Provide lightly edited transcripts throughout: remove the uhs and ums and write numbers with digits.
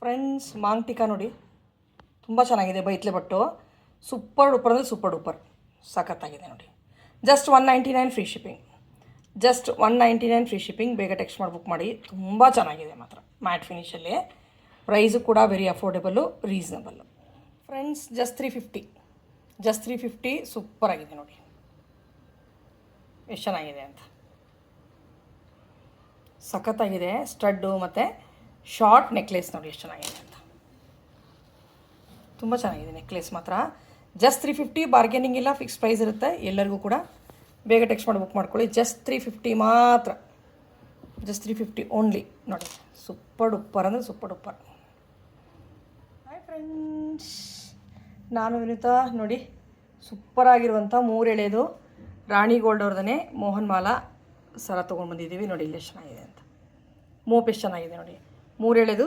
Friends Maang ಟಿಕಾ ನೋಡಿ, ತುಂಬ ಚೆನ್ನಾಗಿದೆ. ಬೈತ್ಲೆ ಬಟ್ಟು ಸೂಪರ್ ಡೂಪರ್ ಅಂದರೆ ಸೂಪರ್ ಡೂಪರ್ ಸಖತ್ತಾಗಿದೆ ನೋಡಿ. Just 199 free shipping. Just 199 free shipping. ಬೇಗ ಟೆಕ್ಸ್ಟ್ ಮಾಡಿ ಬುಕ್ ಮಾಡಿ. ತುಂಬ ಚೆನ್ನಾಗಿದೆ ಮಾತ್ರ. ಮ್ಯಾಟ್ ಫಿನಿಷಲ್ಲಿ. ಪ್ರೈಸು ಕೂಡ very affordable, reasonable. Friends just 350. Just 350 ಸೂಪರಾಗಿದೆ ನೋಡಿ, ಎಷ್ಟು ಚೆನ್ನಾಗಿದೆ ಅಂತ. ಸಖತ್ತಾಗಿದೆ. ಸ್ಟಡ್ಡು ಮತ್ತು ಶಾರ್ಟ್ ನೆಕ್ಲೆಸ್ ನೋಡಿ ಎಷ್ಟು ಚೆನ್ನಾಗಿದೆ ಅಂತ. ತುಂಬ ಚೆನ್ನಾಗಿದೆ ನೆಕ್ಲೆಸ್ ಮಾತ್ರ. ಜಸ್ಟ್ 350. ಬಾರ್ಗೇನಿಂಗ್ ಇಲ್ಲ, ಫಿಕ್ಸ್ ಪ್ರೈಸ್ ಇರುತ್ತೆ ಎಲ್ಲರಿಗೂ ಕೂಡ. ಬೇಗ ಟೆಕ್ಸ್ಟ್ ಮಾಡಿ ಬುಕ್ ಮಾಡ್ಕೊಳ್ಳಿ. ಜಸ್ಟ್ 350 ಮಾತ್ರ. ಜಸ್ಟ್ 350 ಓನ್ಲಿ ನೋಡಿ. ಸೂಪರ್ ಡೂಪರ್ ಅಂದರೆ ಸೂಪರ್ ಡೂಪರ್. ಹಾಯ್ ಫ್ರೆಂಡ್ಸ್, ನಾನು ವಿನುತಾ. ನೋಡಿ ಸೂಪರಾಗಿರುವಂಥ 3 ಎಳೆದು ರಾಣಿ ಗೋಲ್ಡ್ ಅವ್ರದೇ ಮೋಹನ್ ಮಾಲಾ ಸರ ತೊಗೊಂಡು ಬಂದಿದ್ದೀವಿ ನೋಡಿ. ಇಲ್ಲಿ ಎಷ್ಟು ಚೆನ್ನಾಗಿದೆ ಅಂತ. ಮೋಪ್ ಎಷ್ಟು ಚೆನ್ನಾಗಿದೆ ನೋಡಿ. 3 ಎಳೆದು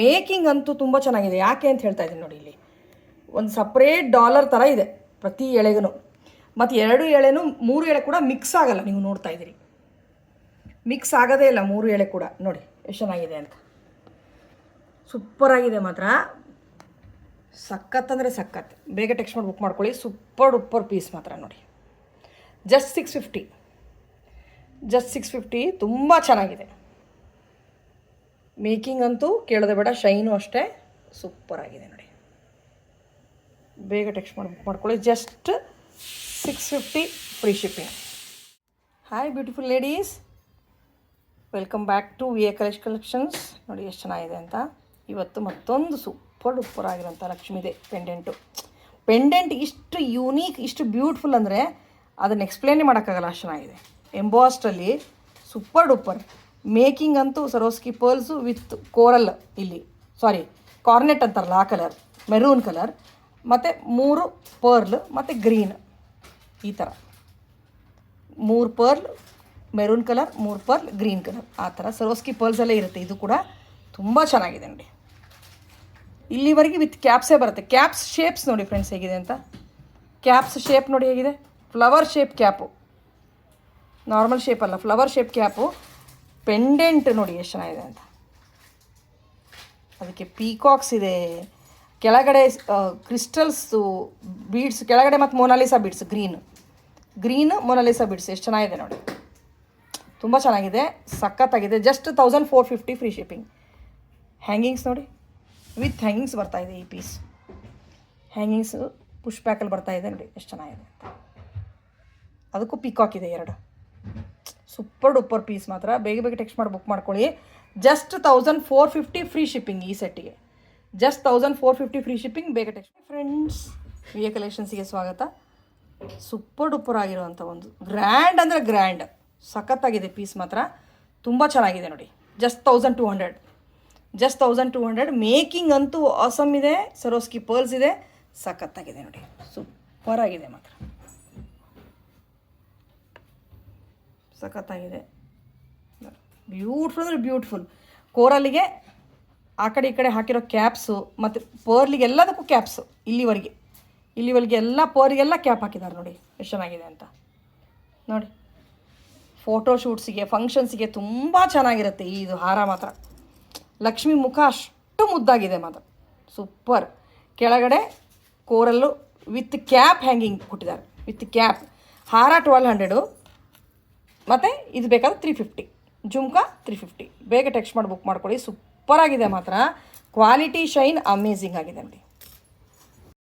ಮೇಕಿಂಗ್ ಅಂತೂ ತುಂಬ ಚೆನ್ನಾಗಿದೆ. ಯಾಕೆ ಅಂತ ಹೇಳ್ತಾ ಇದ್ದೀನಿ ನೋಡಿ. ಇಲ್ಲಿ ಒಂದು ಸಪ್ರೇಟ್ ಡಾಲರ್ ಥರ ಇದೆ ಪ್ರತಿ ಎಳೆಗೂ. ಮತ್ತು 2 ಎಳೆನೂ 3 ಎಳೆ ಕೂಡ ಮಿಕ್ಸ್ ಆಗಲ್ಲ. ನೀವು ನೋಡ್ತಾ ಇದ್ದೀರಿ, ಮಿಕ್ಸ್ ಆಗೋದೇ ಇಲ್ಲ 3 ಎಳೆ ಕೂಡ. ನೋಡಿ ಎಷ್ಟು ಚೆನ್ನಾಗಿದೆ ಅಂತ. ಸೂಪರಾಗಿದೆ ಮಾತ್ರ. ಸಖತ್ ಅಂದರೆ ಸಖತ್. ಬೇಗ ಟೆಕ್ಸ್ಟ್ ಮಾಡಿ ಬುಕ್ ಮಾಡ್ಕೊಳ್ಳಿ. ಸೂಪರ್ ಡೂಪರ್ ಪೀಸ್ ಮಾತ್ರ ನೋಡಿ. ಜಸ್ಟ್ 650. ಜಸ್ಟ್ 650. ತುಂಬ ಚೆನ್ನಾಗಿದೆ. ಮೇಕಿಂಗ್ ಅಂತೂ ಕೇಳೋದೇ ಬೇಡ. ಶೈನು ಅಷ್ಟೇ ಸೂಪರಾಗಿದೆ ನೋಡಿ. ಬೇಗ ಟೆಕ್ಸ್ಟ್ ಮಾಡಿ ಬುಕ್ ಮಾಡ್ಕೊಳ್ಳಿ. Just 650 free shipping. Hi beautiful ladies, welcome back to V A collections. ನೋಡಿ ಎಷ್ಟು ಚೆನ್ನಾಗಿದೆ ಅಂತ. ಇವತ್ತು ಮತ್ತೊಂದು ಸೂಪರ್ ಡೂಪರ್ ಆಗಿರೋಂಥ ಲಕ್ಷ್ಮಿದೆ ಪೆಂಡೆಂಟ್. ಇಷ್ಟು ಯೂನೀಕ್, ಇಷ್ಟು ಬ್ಯೂಟಿಫುಲ್ ಅಂದರೆ ಅದನ್ನು ಎಕ್ಸ್ಪ್ಲೇನೇ ಮಾಡೋಕ್ಕಾಗಲ್ಲ, ಅಷ್ಟು ಚೆನ್ನಾಗಿದೆ. ಎಂಬಾಸ್ಟಲ್ಲಿ ಸೂಪರ್ ಡೂಪರ್. ಮೇಕಿಂಗ್ ಅಂತೂ ಸರೋಸ್ಕಿ ಪರ್ಲ್ಸು ವಿತ್ ಕೋರಲ್, ಇಲ್ಲಿ ಕಾರ್ನೆಟ್ ಅಂತಾರಲ್ಲ ಆ ಕಲರ್, ಮೆರೂನ್ ಕಲರ್, ಮತ್ತು 3 ಪರ್ಲ್ ಮತ್ತು ಗ್ರೀನ್, ಈ ಥರ 3 pearl maroon colour, 3 pearl green colour, ಆ ಥರ ಸರೋಸ್ಕಿ ಪರ್ಲ್ಸಲ್ಲೇ ಇರುತ್ತೆ. ಇದು ಕೂಡ ತುಂಬ ಚೆನ್ನಾಗಿದೆ ನೋಡಿ. ಇಲ್ಲಿವರೆಗೆ ವಿತ್ ಕ್ಯಾಪ್ಸೇ ಬರುತ್ತೆ. ಕ್ಯಾಪ್ಸ್ ಶೇಪ್ಸ್ ನೋಡಿ ಫ್ರೆಂಡ್ಸ್ ಹೇಗಿದೆ ಅಂತ. ಕ್ಯಾಪ್ಸ್ ಶೇಪ್ ನೋಡಿ ಹೇಗಿದೆ. Flower shape cap, normal shape ಅಲ್ಲ, ಫ್ಲವರ್ ಶೇಪ್ ಕ್ಯಾಪು. ಪೆಂಡೆಂಟ್ ನೋಡಿ ಎಷ್ಟು ಚೆನ್ನಾಗಿದೆ ಅಂತ. ಅದಕ್ಕೆ ಪೀಕಾಕ್ಸ್ ಇದೆ ಕೆಳಗಡೆ, ಕ್ರಿಸ್ಟಲ್ಸು ಬೀಡ್ಸ್ ಕೆಳಗಡೆ, ಮತ್ತು Mona Lisa beads, green Mona Lisa beads ಎಷ್ಟು ಚೆನ್ನಾಗಿದೆ ನೋಡಿ. ತುಂಬ ಚೆನ್ನಾಗಿದೆ, ಸಖತ್ತಾಗಿದೆ. Just 1450 free shipping. ಹ್ಯಾಂಗಿಂಗ್ಸ್ ನೋಡಿ, ವಿತ್ ಹ್ಯಾಂಗಿಂಗ್ಸ್ ಬರ್ತಾಯಿದೆ ಈ ಪೀಸ್. ಹ್ಯಾಂಗಿಂಗ್ಸು ಪುಷ್ ಬ್ಯಾಕಲ್ಲಿ ಬರ್ತಾಯಿದೆ ನೋಡಿ ಎಷ್ಟು ಚೆನ್ನಾಗಿದೆ. ಅದಕ್ಕೂ ಪೀಕಾಕ್ ಇದೆ 2. ಸೂಪರ್ ಡೂಪರ್ ಪೀಸ್ ಮಾತ್ರ. ಬೇಗ ಬೇಗ ಟೆಕ್ಸ್ಟ್ ಮಾಡಿ ಬುಕ್ ಮಾಡ್ಕೊಳ್ಳಿ. ಜಸ್ಟ್ 1450 ಫ್ರೀ ಶಿಪ್ಪಿಂಗ್ ಈ ಸೆಟ್ಟಿಗೆ. Just 1450 free shipping. ಬೇಗ ಟೆಕ್ಸ್ಟ್. ಫ್ರೆಂಡ್ಸ್, ವಿ ಎ ಕಲೆಕ್ಷನ್ಸಿಗೆ ಸ್ವಾಗತ. ಸೂಪರ್ ಡೂಪರ್ ಆಗಿರುವಂಥ ಒಂದು ಗ್ರ್ಯಾಂಡ್ ಅಂದರೆ ಗ್ರ್ಯಾಂಡ್, ಸಖತ್ತಾಗಿದೆ ಪೀಸ್ ಮಾತ್ರ. ತುಂಬ ಚೆನ್ನಾಗಿದೆ ನೋಡಿ. ಜಸ್ಟ್ 1200. ಜಸ್ಟ್ 1200. ಮೇಕಿಂಗ್ ಅಂತೂ ಆಸಮ್ ಇದೆ. ಸರೋಸ್ಕಿ ಪರ್ಲ್ಸ್ ಇದೆ. ಸಖತ್ತಾಗಿದೆ ನೋಡಿ. ಸೂಪರಾಗಿದೆ ಮಾತ್ರ. ಸಖತ್ತಾಗಿದೆ. ಬ್ಯೂಟಿಫುಲ್ ಅಂದರೆ ಬ್ಯೂಟಿಫುಲ್. ಕೋರಲ್ಲಿಗೆ ಆ ಕಡೆ ಈ ಕಡೆ ಹಾಕಿರೋ ಕ್ಯಾಪ್ಸು, ಮತ್ತು ಪರ್ಲಿಗೆ ಎಲ್ಲದಕ್ಕೂ ಕ್ಯಾಪ್ಸು. ಇಲ್ಲಿವರೆಗೆ ಎಲ್ಲ ಪರ್ಲಿಗೆಲ್ಲ ಕ್ಯಾಪ್ ಹಾಕಿದ್ದಾರೆ ನೋಡಿ ಎಷ್ಟು ಚೆನ್ನಾಗಿದೆ ಅಂತ. ನೋಡಿ ಫೋಟೋಶೂಟ್ಸಿಗೆ, ಫಂಕ್ಷನ್ಸಿಗೆ ತುಂಬ ಚೆನ್ನಾಗಿರುತ್ತೆ ಇದು ಹಾರ ಮಾತ್ರ. ಲಕ್ಷ್ಮಿ ಮುಖ ಅಷ್ಟು ಮುದ್ದಾಗಿದೆ ಮಾತ್ರ. ಸೂಪರ್. ಕೆಳಗಡೆ ಕೋರಲ್ಲು ವಿತ್ ಕ್ಯಾಪ್ ಹ್ಯಾಂಗಿಂಗ್ ಕೊಟ್ಟಿದ್ದಾರೆ. With cap. ಹಾರ 1200 ಮತ್ತು ಇದು ಬೇಕಾದ್ರೆ 350. ಜುಮ್ಕಾ 350. ಬೇಗ ಟೆಕ್ಸ್ಟ್ ಮಾಡಿ ಬುಕ್ ಮಾಡ್ಕೊಳ್ಳಿ. ಸೂಪರಾಗಿದೆ ಮಾತ್ರ. ಕ್ವಾಲಿಟಿ, ಶೈನ್ ಅಮೇಝಿಂಗ್ ಆಗಿದೆ ನೋಡಿ.